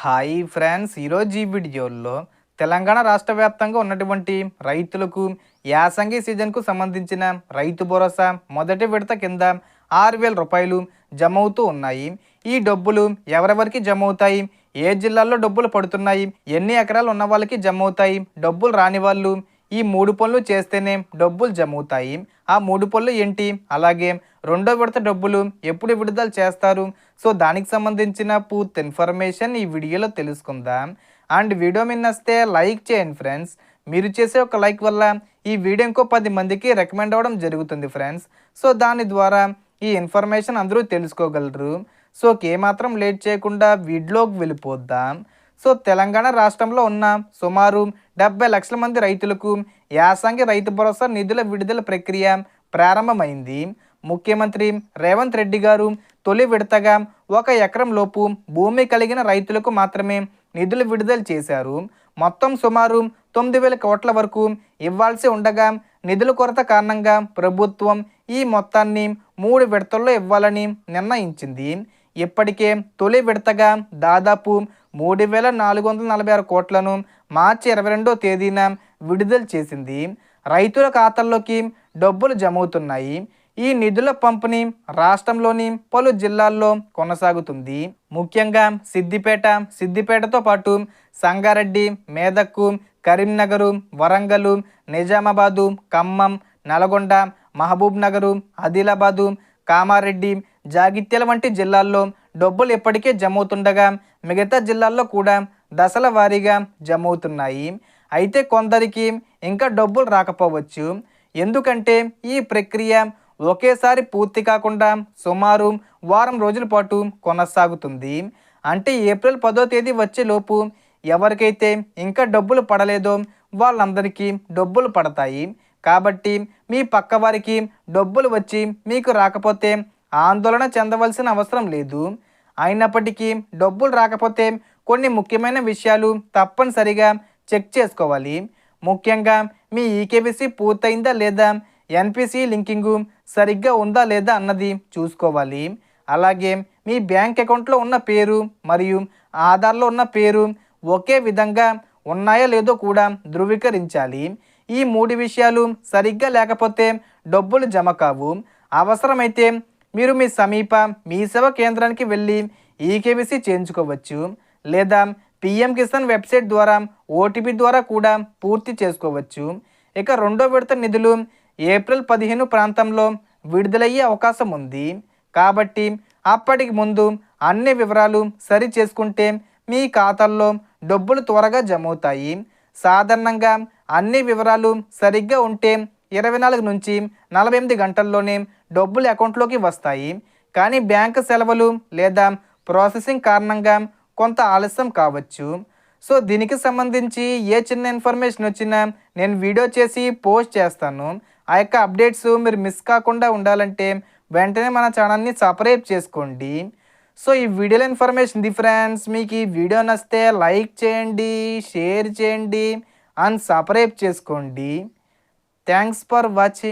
Hi friends, ఈరోజు ఈ వీడియోలో తెలంగాణ రాష్ట్ర వ్యాప్తంగా ఉన్నటువంటి రైతులకు యాసంగి సీజన్కు సంబంధించిన రైతు భరోసా మొదటి విడత కింద 6,000 రూపాయలు జమ అవుతూ ఉన్నాయి. ఈ డబ్బులు ఎవరెవరికి జమ అవుతాయి, ఏ జిల్లాల్లో డబ్బులు పడుతున్నాయి, ఎన్ని ఎకరాలు ఉన్న వాళ్ళకి జమ అవుతాయి, డబ్బులు రాని వాళ్ళు ఈ 3 పనులు చేస్తేనే డబ్బులు జమ అవుతాయి. ఆ 3 పనులు ఏంటి, అలాగే రెండో విడత డబ్బులు ఎప్పుడు విడుదల చేస్తారు, సో దానికి సంబంధించిన పూర్తి ఇన్ఫర్మేషన్ ఈ వీడియోలో తెలుసుకుందాం. అండ్ వీడియో మీద నచ్చితే లైక్ చేయండి ఫ్రెండ్స్. మీరు చేసే ఒక లైక్ వల్ల ఈ వీడియో ఇంకో 10 మందికి రికమెండ్ అవ్వడం జరుగుతుంది ఫ్రెండ్స్. సో దాని ద్వారా ఈ ఇన్ఫర్మేషన్ అందరూ తెలుసుకోగలరు. సో ఏమాత్రం లేట్ చేయకుండా వీడియోకి వెళ్ళిపోద్దాం. సో తెలంగాణ రాష్ట్రంలో ఉన్న సుమారు 70 లక్షల మంది రైతులకు యాసంగి రైతు భరోసా నిధుల విడుదల ప్రక్రియ ప్రారంభమైంది. ముఖ్యమంత్రి రేవంత్ రెడ్డి గారు తొలి విడతగా 1 ఎకరం లోపు భూమి కలిగిన రైతులకు మాత్రమే నిధులు విడుదల చేశారు. మొత్తం సుమారు 9,000 కోట్ల వరకు ఇవ్వాల్సి ఉండగా నిధుల కొరత కారణంగా ప్రభుత్వం ఈ మొత్తాన్ని 3 విడతల్లో ఇవ్వాలని నిర్ణయించింది. ఇప్పటికే తొలి విడతగా దాదాపు 3,446 కోట్లను మార్చి 22వ తేదీన విడుదల చేసింది. రైతుల ఖాతాల్లోకి డబ్బులు జమవుతున్నాయి. ఈ నిధుల పంపిణీ రాష్ట్రంలోని పలు జిల్లాల్లో కొనసాగుతుంది. ముఖ్యంగా సిద్దిపేటతో పాటు సంగారెడ్డి, మెదక్, కరీంనగర్, వరంగల్, నిజామాబాదు, ఖమ్మం, నల్గొండ, మహబూబ్ నగర్, ఆదిలాబాదు, కామారెడ్డి, జగిత్యాల వంటి జిల్లాల్లో డబ్బులు ఇప్పటికే జమవుతుండగా మిగతా జిల్లాల్లో కూడా దశల వారీగా జమవుతున్నాయి. అయితే కొందరికి ఇంకా డబ్బులు రాకపోవచ్చు. ఎందుకంటే ఈ ప్రక్రియ ఒకేసారి పూర్తి కాకుండా సుమారు వారం రోజుల పాటు కొనసాగుతుంది. అంటే ఏప్రిల్ 10వ తేదీ వచ్చేలోపు ఎవరికైతే ఇంకా డబ్బులు పడలేదో వాళ్ళందరికీ డబ్బులు పడతాయి. కాబట్టి మీ పక్క వారికి డబ్బులు వచ్చి మీకు రాకపోతే ఆందోళన చెందవలసిన అవసరం లేదు. అయినప్పటికీ డబ్బులు రాకపోతే కొన్ని ముఖ్యమైన విషయాలు తప్పనిసరిగా చెక్ చేసుకోవాలి. ముఖ్యంగా మీ ఈకేవైసీ పూర్తయిందా లేదా, ఎన్పిసి లింకింగు సరిగ్గా ఉందా లేదా అన్నది చూసుకోవాలి. అలాగే మీ బ్యాంక్ అకౌంట్లో ఉన్న పేరు మరియు ఆధార్లో ఉన్న పేరు ఒకే విధంగా ఉన్నాయో లేదో కూడా ధృవీకరించాలి. ఈ 3 విషయాలు సరిగ్గా లేకపోతే డబ్బులు జమ కావు. అవసరమైతే మీరు మీ సమీప మీ సేవా కేంద్రానికి వెళ్ళి ఈకేవైసీ చేయించుకోవచ్చు, లేదా పిఎం కిసాన్ వెబ్సైట్ ద్వారా ఓటీపీ ద్వారా కూడా పూర్తి చేసుకోవచ్చు. ఇక రెండో విడత నిధులు ఏప్రిల్ 15 ప్రాంతంలో విడుదలయ్యే అవకాశం ఉంది. కాబట్టి అప్పటికి ముందు అన్ని వివరాలు సరి చేసుకుంటే మీ ఖాతాల్లో డబ్బులు త్వరగా జమ అవుతాయి. సాధారణంగా అన్ని వివరాలు సరిగ్గా ఉంటే 24 నుంచి 48 గంటల్లోనే డబ్బులు అకౌంట్లోకి వస్తాయి. కానీ బ్యాంకు సెలవులు లేదా ప్రాసెసింగ్ కారణంగా కొంత ఆలస్యం కావచ్చు. సో దీనికి సంబంధించి ఏ చిన్న ఇన్ఫర్మేషన్ వచ్చినా నేను వీడియో చేసి పోస్ట్ చేస్తాను. ఆ యొక్క అప్డేట్స్ మీరు మిస్ కాకుండా ఉండాలంటే వెంటనే మన ఛానల్ని సబ్స్క్రైబ్ చేసుకోండి. సో ఈ వీడియోలో ఇన్ఫర్మేషన్ ఇది ఫ్రెండ్స్. మీకు ఈ వీడియో నచ్చితే లైక్ చేయండి, షేర్ చేయండి అండ్ సబ్స్క్రైబ్ చేసుకోండి. Thanks for watching.